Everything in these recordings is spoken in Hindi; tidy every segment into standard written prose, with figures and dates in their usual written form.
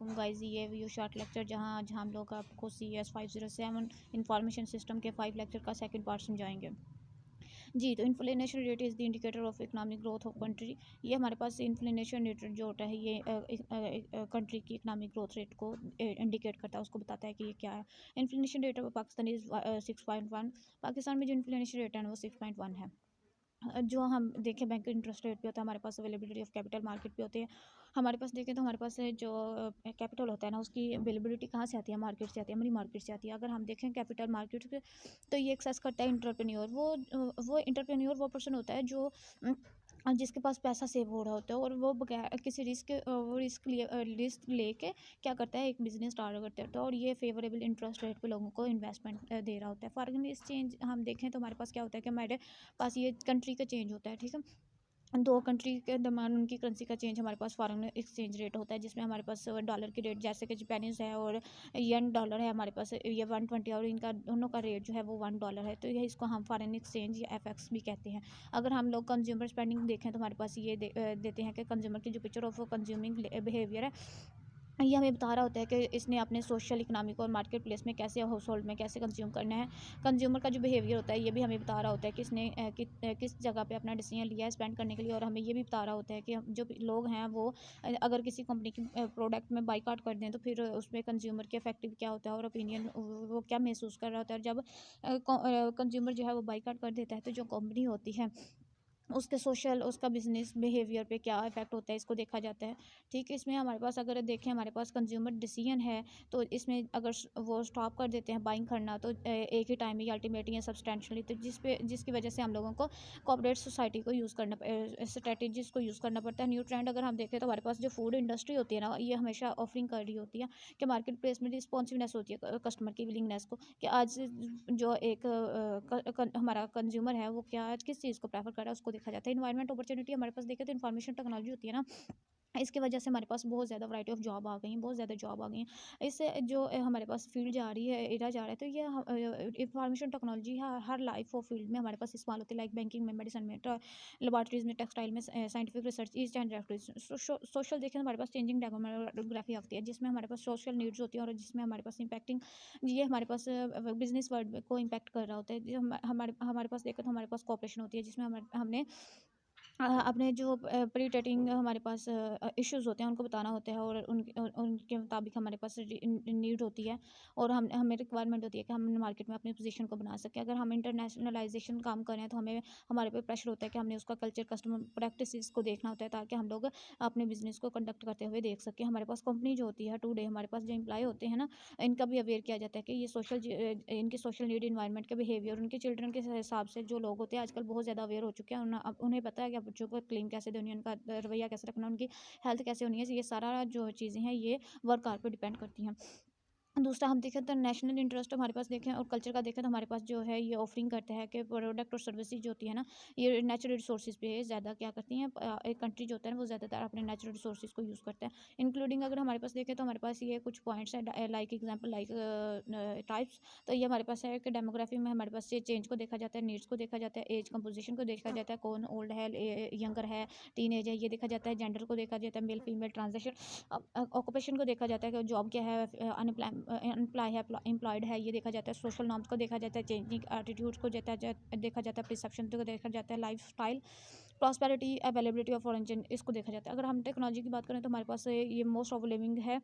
वालेकुम गाइस, ये व्यू शॉर्ट लेक्चर जहां जहां हम लोग आपको CS 507 इंफॉर्मेशन सिस्टम के 5 लेक्चर का सेकंड पार्ट समझाएंगे। जी, तो inflation rate is the indicator of economic growth of country. ये हमारे पास इन्फ्लेशन रेट जो होता है ये कंट्री की इकोनॉमिक ग्रोथ रेट को इंडिकेट करता है, उसको बताता है कि ये क्या है। Inflation rate of Pakistan is 6.1। Pakistan में जो इन्फ्लेशन रेट है ना वो 6.1 है। जो हम देखें बैंक इंटरेस्ट रेट पे होता है, हमारे पास अवेलेबिलिटी ऑफ कैपिटल मार्केट पे होते हैं। हमारे पास देखें तो हमारे पास जो कैपिटल होता है ना उसकी अवेलेबिलिटी कहाँ से आती है, मार्केट से आती है, मनी मार्केट से आती है। अगर हम देखें कैपिटल मार्केट पे तो ये एक्सेस करता है इंटरप्रेन्योर। वो इंटरप्रेन्योर वो पर्सन होता है जो जिसके पास पैसा सेव हो रहा होता है और वो बगैर किसी रिस्क लेके क्या करता है, एक बिजनेस स्टार्ट करता है। तो और ये फेवरेबल इंटरेस्ट रेट पे लोगों को इन्वेस्टमेंट दे रहा होता है। फॉरेन एक्सचेंज हम देखें तो हमारे पास क्या होता है कि हमारे पास ये कंट्री का चेंज होता है, ठीक है। दो कंट्री के दरमियान उनकी करेंसी का चेंज हमारे पास फॉरेन एक्सचेंज रेट होता है, जिसमें हमारे पास डॉलर की रेट जैसे कि जापानीज है और येन डॉलर है, हमारे पास ये 120 और इनका दोनों का रेट जो है वो $1 है। तो ये इसको हम फॉरेन एक्सचेंज या FX भी कहते हैं। अगर हम लोग कंज्यूमर स्पेंडिंग देखें तो हमारे पास ये देते हैं कि कंज्यूमर की जो पिक्चर ऑफ कंज्यूमिंग बिहेवियर है, ये हमें बता रहा होता है कि इसने अपने सोशल इकोनॉमिक और मार्केट प्लेस में कैसे, हाउस होल्ड में कैसे कंज्यूम करना है। कंज्यूमर का जो बिहेवियर होता है ये भी हमें बता रहा होता है कि इसने किस जगह पे अपना डिसीजन लिया है स्पेंड करने के लिए। और हमें ये भी बता रहा होता है कि जो लोग हैं वो अगर किसी कंपनी की प्रोडक्ट में बाइकआउट कर दें तो फिर उसमें कंज्यूमर के इफेक्टिव क्या होता है और ओपिनियन वो क्या महसूस कर रहा होता है। और जब कंज्यूमर जो है वो बाइकआउट कर देता है तो जो कंपनी होती है उसके सोशल, उसका बिजनेस बिहेवियर पे क्या इफेक्ट होता है, इसको देखा जाता है। ठीक है, इसमें हमारे पास अगर देखें हमारे पास कंज्यूमर डिसीजन है तो इसमें अगर वो स्टॉप कर देते हैं बाइंग करना तो एक ही टाइम में अल्टीमेटली या सब्सटेंशली, तो जिसकी वजह से हम लोगों को कॉर्पोरेट सोसाइटी को यूज़ करना स्ट्रेटेजीज को यूज़ करना पड़ता है। न्यू ट्रेंड अगर हम देखें तो हमारे पास जो फूड इंडस्ट्री होती है ना ये हमेशा ऑफरिंग कर रही होती है कि मार्केट प्लेस में रिस्पॉन्सिवनेस होती है कस्टमर की विलिंगनेस को, कि आज जो एक हमारा कंज्यूमर है वो क्या आज किस चीज़ को प्रेफर कर रहा है उसको देखा जाता है। इन्वायरमेंट अपॉर्चुनिटी हमारे पास देखें तो इन्फॉर्मेशन टेक्नोलॉजी होती है ना, इसकी वजह से हमारे पास बहुत ज़्यादा वैरायटी ऑफ जॉब आ गई हैं, बहुत ज़्यादा जॉब आ गई हैं। इससे जो हमारे पास फील्ड जा रही है, एरा जा रहा है, तो ये information technology her life of field में हमारे पास इस्तेमाल होती है, लाइक बैंकिंग में, मेडिसिन में, लेबॉर्ट्रीज में, टेक्सटाइल में, scientific research, east and social देखें तो हमारे पास चेंजिंग डेमोग्राफी आती है जिसमें हमारे पास सोशल नीड्स होती है और जिसमें हमारे पास इम्पैक्टिंग ये हमारे पास बिजनेस वर्ल्ड को इम्पैक्ट कर रहा होता है। जो हमारे पास देखें तो हमारे पास कॉपरेशन होती है जिसमें हमने अपने जो प्री डेटिंग हमारे पास इश्यूज़ होते हैं उनको बताना होता है और उनके मुताबिक हमारे पास नीड होती है और हमें रिक्वायरमेंट होती है कि हम मार्केट में अपनी पोजीशन को बना सकें। अगर हम इंटरनेशनलाइजेशन काम करें तो हमारे पे प्रेशर होता है कि हमने उसका कल्चर, कस्टमर प्रैक्टिसेस को देखना होता है ताकि हम लोग अपने बिजनेस को कंडक्ट करते हुए देख सकें। हमारे पास कंपनी जो होती है टुडे, हमारे पास जो एम्प्लॉय होते हैं ना, इनका भी अवेयर किया जाता है कि ये इनकी सोशल नीड, इन्वायरमेंट के बिहेवियर, उनके चिल्ड्रन के हिसाब से जो लोग होते हैं आजकल बहुत ज़्यादा अवेयर हो चुके हैं। अब उन्हें पता है कि बच्चों को क्लीन कैसे देनी है, उनका रवैया कैसे रखना, उनकी हेल्थ कैसे होनी है। ये सारा जो चीज़ें हैं ये वर्क आवर पे डिपेंड करती हैं। दूसरा हम देखें तो नेशनल इंटरेस्ट हमारे पास देखें और कल्चर का देखें तो हमारे पास जो है ये ऑफरिंग करता है कि प्रोडक्ट और सर्विसेज जो होती है ना ये नेचुरल रिसोर्सेज पे ज़्यादा क्या करती हैं। एक कंट्री जो होता है वो ज़्यादातर अपने नेचुरल रिसोर्सेज को यूज़ करता है। इंक्लूडिंग अगर हमारे पास देखें तो हमारे पास ये कुछ पॉइंट्स हैं, लाइक एग्जाम्पल, लाइक टाइप्स। तो ये हमारे पास है कि डेमोग्राफी में हमारे पास ये चेंज को देखा जाता है, नीड्स को देखा जाता है, एज कंपोजिशन को देखा जाता है, कौन ओल्ड है, यंगर है, टीन एज है, ये देखा जाता है। जेंडर को देखा जाता है, मेल फीमेल ट्रांजेक्शन। ऑक्यूपेशन को देखा जाता है कि जॉब क्या है, अनएम्प्लॉय है, एम्प्लॉयड है, ये देखा जाता है। सोशल नॉर्म्स को देखा जाता है, चेंजिंग एटीट्यूड्स को देखा जाता है, परसेप्शन को देखा जाता है, life style, prosperity, availability of orange, इसको देखा जाता है। अगर हम टेक्नोलॉजी की बात करें तो हमारे पास ये मोस्ट ऑफ लिविंग है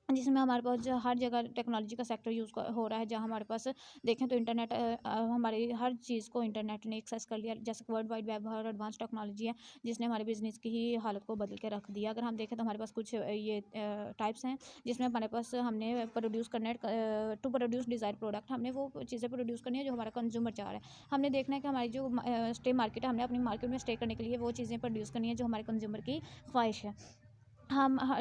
जिसमें हमारे पास जो हर जगह टेक्नोलॉजी का सेक्टर यूज़ हो रहा है। जहाँ हमारे पास देखें तो इंटरनेट, हमारी हर चीज़ को इंटरनेट ने एक्सेस कर लिया, जैसे वर्ल्ड वाइड वेब हर एडवांस टेक्नोलॉजी है जिसने हमारे बिजनेस की ही हालत को बदल के रख दिया। अगर हम देखें तो हमारे पास कुछ ये टाइप्स हैं जिसमें हमारे पास हमने प्रोड्यूस करना है, टू प्रोड्यूस डिज़ायर प्रोडक्ट, हमने वो चीज़ें प्रोड्यूस करनी है जो हमारा कंज्यूमर चाह रहा है। हमने देखना है कि हमारी जो स्टे मार्केट है, हमने अपनी मार्केट में स्टे करने के लिए वो चीज़ें प्रोड्यूस करनी है जो हमारे कंज्यूमर की ख्वाहिश है।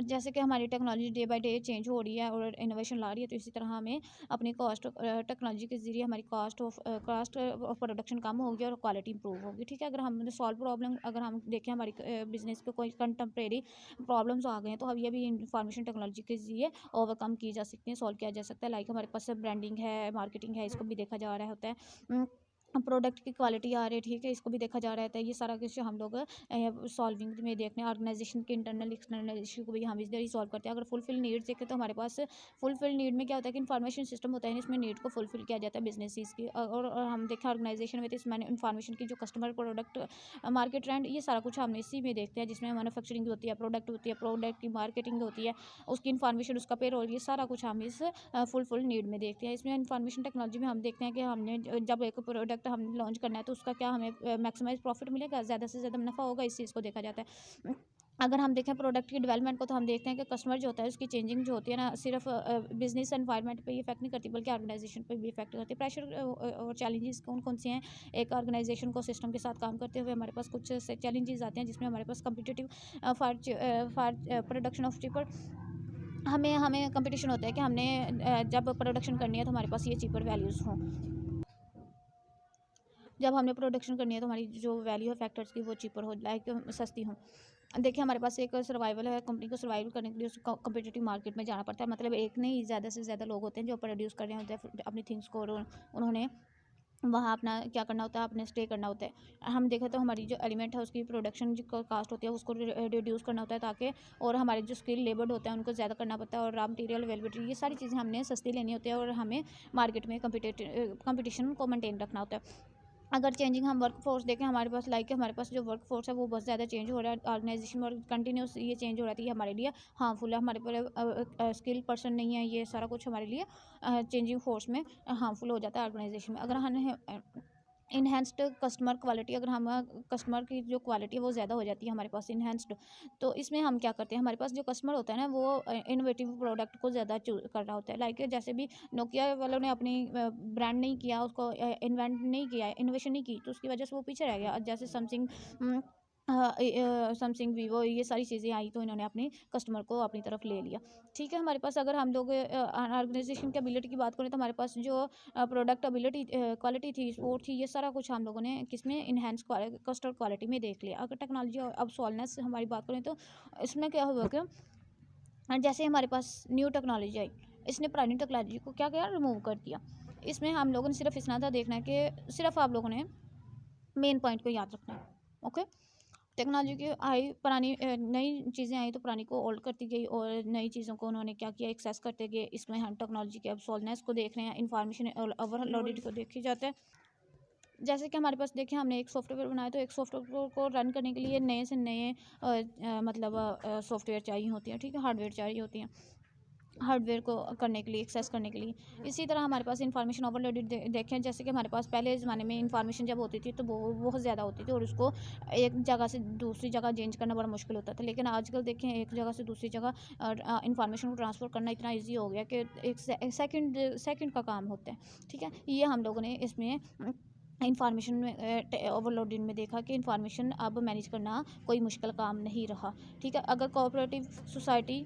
जैसे कि हमारी technology day by day change हो रही है और इनोवेशन ला रही है, तो इसी तरह हमें अपनी कॉस्ट टेक्नोलॉजी के ज़रिए हमारी कॉस्ट ऑफ प्रोडक्शन कम होगी और क्वालिटी इंप्रूव होगी। ठीक है, अगर हम सॉल्व प्रॉब्लम, अगर हम देखें हमारी बिजनेस के कोई कंटेम्प्रेरी प्रॉब्लम्स आ गए हैं तो अब ये भी इंफॉर्मेशन टेक्नोलॉजी के ज़रिए ओवरकम की जा सकती हैं, सॉल्व किया जा सकता है। लाइक हमारे पास ब्रांडिंग है, मार्केटिंग है, इसको भी देखा जा रहा होता है। प्रोडक्ट की क्वालिटी आ रही है, ठीक है, इसको भी देखा जा रहा है। ये सारा कुछ हम लोग सॉल्विंग में देखते हैं। ऑर्गेनाइजेशन के इंटरनल एक्सटर्नल इशू को भी हम इधर ही सॉल्व करते हैं। अगर फुलफिल नीड्स देखें तो हमारे पास फुलफिल नीड में क्या होता है कि इन्फॉर्मेशन सिस्टम होता है, इसमें नीड को फुलफिल किया जाता है बिजनेस की। और हम देखें ऑर्गेनाइजेशन में तो इसमें इन्फॉर्मेशन की जो कस्टमर प्रोडक्ट मार्केट ट्रेंड, ये सारा कुछ हम इसी में देखते हैं, जिसमें मैन्युफैक्चरिंग होती है, प्रोडक्ट होती है, प्रोडक्ट की मार्केटिंग होती है, उसकी इन्फॉर्मेशन, उसका पेरोल, ये सारा कुछ हम इस फुल नीड में देखते हैं। इसमें इन्फॉर्मेशन टेक्नोलॉजी में हम देखते हैं कि हमने जब एक प्रोडक्ट हमने लॉन्च करना है तो उसका क्या हमें मैक्सिमाइज प्रॉफिट मिलेगा, ज़्यादा से ज़्यादा मुनाफा होगा, इस चीज़ को देखा जाता है। अगर हम देखें प्रोडक्ट की डेवलपमेंट को, तो हम देखते हैं कि कस्टमर जो होता है उसकी चेंजिंग जो होती है ना, सिर्फ बिजनेस एनवायरनमेंट पे ही इफेक्ट नहीं करती, बल्कि ऑर्गेनाइजेशन पे भी इफेक्ट करती है। प्रेशर और चैलेंजेस कौन कौन से हैं? एक ऑर्गेनाइजेशन को सिस्टम के साथ काम करते हुए हमारे पास कुछ से चैलेंजेस आते हैं, जिसमें हमारे पास competitive for production of cheaper, हमें हमें कंपटीशन होता है कि हमने जब प्रोडक्शन करनी है तो हमारे पास ये चीपर वैल्यूज़ हों। जब हमने प्रोडक्शन करनी है तो हमारी जो वैल्यू है फैक्टर्स की वो चीपर हो, लाइक सस्ती हो। देखिए हमारे पास एक सर्वाइवल है, कंपनी को सर्वाइव करने के लिए उसको कम्पिटिटिव मार्केट में जाना पड़ता है। मतलब एक नहीं, ज़्यादा से ज़्यादा लोग होते हैं जो प्रोड्यूस कर रहे होते हैं अपनी थिंग्स को, और उन्होंने वहाँ अपना क्या करना होता है, अपने स्टे करना होता है। हम देखें तो हमारी जो एलिमेंट है उसकी प्रोडक्शन जो कास्ट होती है उसको रिड्यूस करना होता है, ताकि और हमारे जो स्किल लेबर्ड होते हैं उनको ज़्यादा करना पड़ता है, और रॉ मटेरियल अवेलेबिलिटी, ये सारी चीज़ें हमने सस्ती लेनी होती है, और हमें मार्केट में कंपटीशन को मेंटेन रखना होता है। अगर चेंजिंग हम वर्क फोर्स देखें, हमारे पास हमारे पास जो वर्क फोर्स है वो बहुत ज़्यादा चेंज हो रहा है ऑर्गेनाइजेशन में, और कंटिन्यूस ये चेंज हो रहा है, ये हमारे लिए हार्मफुल है। हमारे पर स्किल पर्सन नहीं है, ये सारा कुछ हमारे लिए चेंजिंग फोर्स में हार्मफुल हो जाता है ऑर्गेनाइजेशन में। अगर हम इन्हेंस्ड कस्टमर क्वालिटी, अगर हम कस्टमर की जो क्वालिटी है वो ज़्यादा हो जाती है हमारे पास इन्हेंस्ड, तो इसमें हम क्या करते हैं, हमारे पास जो कस्टमर होता है ना वो इनोवेटिव प्रोडक्ट को ज़्यादा चूज कर रहा होता है। लाइक जैसे भी नोकिया वालों ने अपनी ब्रांड नहीं किया, उसको इन्वेंट नहीं किया, इनोवेशन नहीं की, तो उसकी वजह से वो पीछे रह गया। जैसे समथिंग समथिंग वीवो, ये सारी चीज़ें आई तो इन्होंने अपने कस्टमर को अपनी तरफ ले लिया। ठीक है, हमारे पास अगर हम लोग ऑर्गेनाइजेशन की एबिलिटी की बात करें तो हमारे पास जो प्रोडक्ट एबिलिटी क्वालिटी थी, वो थी, ये सारा कुछ हम लोगों ने किसमें इन्हेंस कस्टमर क्वालिटी में देख लिया। अगर टेक्नोलॉजी अब सॉल्वनेस हमारी बात करें तो इसमें क्या हुआ कि जैसे हमारे पास न्यू टेक्नोलॉजी आई, इसने पुरानी टेक्नोलॉजी को क्या किया, रिमूव कर दिया। इसमें हम लोगों ने सिर्फ इतना था देखना है कि सिर्फ आप लोगों ने मेन पॉइंट को याद रखना है। ओके, टेक्नोलॉजी की आई, पुरानी नई चीज़ें आई तो पुरानी को ओल्ड करती गई, और नई चीज़ों को उन्होंने क्या किया, एक्सेस करते गए। इसमें हम टेक्नोलॉजी के अब सॉल्वनेस को देख रहे हैं, इन्फॉर्मेशन ओवरलोडेड को देखी जाता है। जैसे कि हमारे पास देखिए हमने एक सॉफ्टवेयर बनाया, तो एक सॉफ्टवेयर को रन करने के लिए नए से नए मतलब सॉफ्टवेयर चाहिए होती हैं, ठीक है, हार्डवेयर चाहिए होती हैं हार्डवेयर को करने के लिए, एक्सेस करने के लिए। इसी तरह हमारे पास इन्फॉर्मेशन ओवरलोडेड देखें, जैसे कि हमारे पास पहले ज़माने में इन्फॉर्मेशन जब होती थी तो वो बहुत ज़्यादा होती थी, और उसको एक जगह से दूसरी जगह चेंज करना बड़ा मुश्किल होता था। लेकिन आजकल देखें एक जगह से दूसरी जगह इन्फॉर्मेशन को ट्रांसफ़र करना इतना ईजी हो गया कि एक सेकंड सेकंड का काम होता है। ठीक है, ये हम लोगों ने इसमें इंफॉर्मेशन में ओवरलोडिंग में देखा कि इंफॉर्मेशन अब मैनेज करना कोई मुश्किल काम नहीं रहा। ठीक है, अगर कोऑपरेटिव सोसाइटी,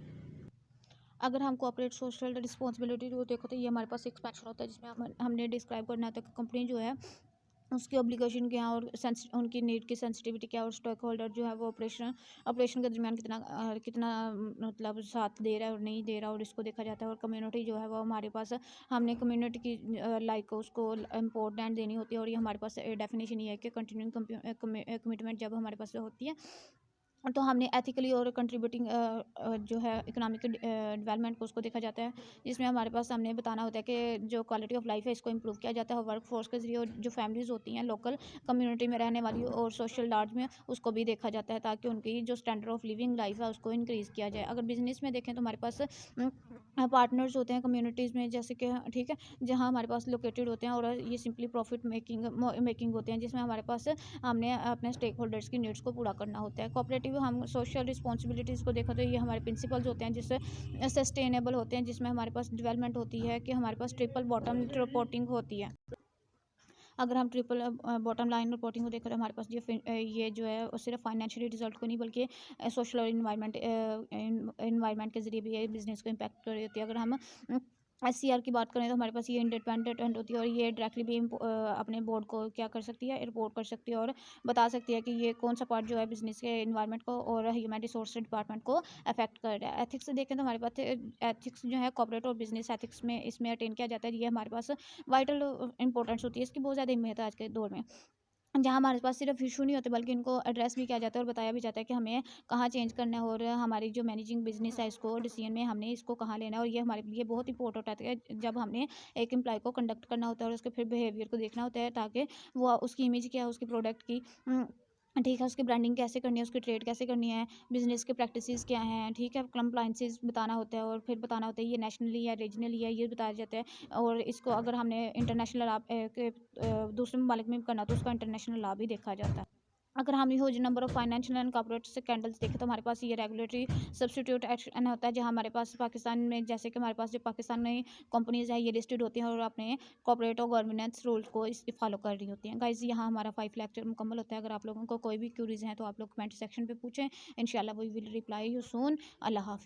अगर हम कोऑपरेट सोशल रिस्पॉन्सिबिलिटी को देखो तो ये हमारे पास एक्सपेंशन होता है, जिसमें हमने डिस्क्राइब करना होता है कि कंपनी जो है उसकी ऑब्लिगेशन क्या है, और उनकी नीड की सेंसिटिविटी क्या है, और स्टेक होल्डर जो है वो ऑपरेशन के दरमियान कितना मतलब साथ दे रहा है और नहीं दे रहा, और इसको देखा जाता है। और कम्युनिटी जो है वो हमारे पास, हमने कम्युनिटी की लाइक उसको इम्पोर्टेंट देनी होती है, और ये हमारे पास डेफिनेशन ये है कि कंटिन्यूइंग कमिटमेंट जब हमारे पास होती है तो हमने एथिकली और कंट्रीब्यूटिंग जो है इकोनॉमिक डेवलपमेंट को, उसको देखा जाता है, जिसमें हमारे पास हमने बताना होता है कि जो क्वालिटी ऑफ लाइफ है इसको इम्प्रूव किया जाता है, और वर्क फोर्स के जरिए, और जो फैमिलीज़ होती हैं लोकल कम्युनिटी में रहने वाली और सोशल लार्ज में, उसको भी देखा जाता है, ताकि उनकी जो स्टैंडर्ड ऑफ लिविंग लाइफ है उसको इंक्रीज़ किया जाए। अगर बिजनेस में देखें तो हमारे पास पार्टनर्स होते हैं कम्युनिटीज़ में, जैसे कि ठीक है, जहाँ हमारे पास लोकेटेड होते हैं, और ये सिंपली प्रॉफिट मेकिंग होते हैं, जिसमें हमारे पास हमने अपने स्टेक होल्डर्स की नीड्स को पूरा करना होता है। कोऑपरेटिव हम सोशल रिस्पॉन्सिबिलिटीज़ को देखा तो ये हमारे प्रिंसिपल्स होते हैं, जिससे सस्टेनेबल होते हैं, जिसमें हमारे पास डेवलपमेंट होती है कि हमारे पास ट्रिपल बॉटम रिपोर्टिंग होती है। अगर हम ट्रिपल बॉटम लाइन रिपोर्टिंग को देखें तो हमारे पास ये जो है वो सिर्फ फाइनेंशियली रिजल्ट को नहीं, बल्कि सोशल और इन्वायरमेंट के जरिए भी ये बिजनेस को इम्पैक्ट कर रही होती है। अगर हम SCR की बात करें तो हमारे पास ये इंडिपेंडेंट होती है और ये डायरेक्टली भी अपने बोर्ड को क्या कर सकती है, रिपोर्ट कर सकती है और बता सकती है कि ये कौन सा पार्ट जो है बिजनेस के इन्वायरमेंट को और ह्यूमन रिसोर्स डिपार्टमेंट को अफेक्ट कर रहा है। एथिक्स से देखें तो हमारे पास एथिक्स जो है कॉर्पोरेट और बिजनेस एथिक्स में इसमें अटेन किया जाता है। ये हमारे पास वाइटल इंपॉर्टेंस होती है, इसकी बहुत ज़्यादा अहमियत है आज के दौर में। जहाँ हमारे पास सिर्फ इशू नहीं होते बल्कि इनको एड्रेस भी किया जाता है और बताया भी जाता है कि हमें कहाँ चेंज करना है और हमारी जो मैनेजिंग बिजनेस है इसको डिसीजन में हमने इसको कहाँ लेना है। और ये हमारे लिए बहुत इंपॉर्टेंट होता है जब हमने एक एम्प्लॉय को कंडक्ट करना होता है और उसके फिर बिहेवियर को देखना होता है ताकि वो उसकी इमेज क्या है उसकी प्रोडक्ट की, ठीक है, उसकी ब्रांडिंग कैसे करनी है, उसकी ट्रेड कैसे करनी है, बिजनेस के प्रैक्टिसेस क्या हैं, ठीक है, कंप्लाइंसेस बताना होता है और फिर बताना होता है ये नेशनली या रीजनली है, ये बताया जाता है। और इसको अगर हमने इंटरनेशनल दूसरे ममालिक में भी करना तो उसका इंटरनेशनल लॉ भी देखा जाता है। अगर हम huge number of financial and corporate candles देखें तो हमारे पास ये रेगुलेटरी सब्स्टिट्यूट एक्शन होता है जहाँ हमारे पास पाकिस्तान में जैसे कि हमारे पास जो पाकिस्तान में कंपनीज है ये लिस्टेड होती हैं और अपने कॉर्पोरेट और गवर्नेंस रूल्स को इस फॉलो कर रही होती हैं। गाइज यहाँ हमारा 5 लेक्चर मुकम्मल होता है। अगर आप लोगों को कोई भी क्यूरीज हैं तो आप लोग कमेंट सेक्शन पे पूछें, इंशाल्लाह we will reply you soon. अल्लाह हाफिज़।